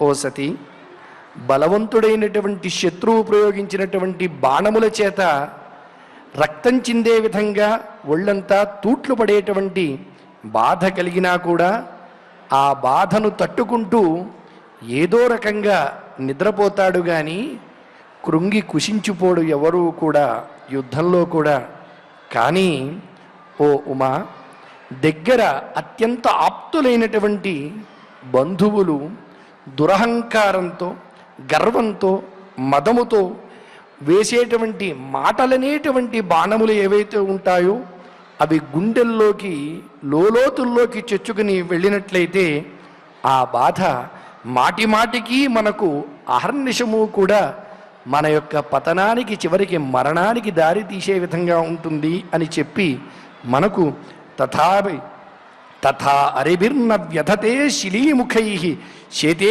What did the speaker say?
ఓ సతి, బలవంతుడైనటువంటి శత్రువు ప్రయోగించినటువంటి బాణముల చేత రక్తం చిందే విధంగా ఒళ్ళంతా తూట్లు పడేటువంటి బాధ కలిగినా కూడా ఆ బాధను తట్టుకుంటూ ఏదో రకంగా నిద్రపోతాడు కానీ కృంగి కుషించిపోడు ఎవరూ కూడా యుద్ధంలో కూడా. కానీ ఓ ఉమా, దగ్గర అత్యంత ఆప్తులైనటువంటి బంధువులు దురహంకారంతో, గర్వంతో, మదముతో వేసేటువంటి మాటలనేటువంటి బాణములు ఏవైతే ఉంటాయో అవి గుండెల్లోకి లోతుల్లోకి చొచ్చుకుని వెళ్ళినట్లయితే ఆ బాధ మాటి మాటికి మనకు అహర్నిశము కూడా మన యొక్క పతనానికి, చివరికి మరణానికి దారి తీసే విధంగా ఉంటుంది అని చెప్పి మనకు తథా అరిభిర్న వ్యధతే శిలీముఖై శేతే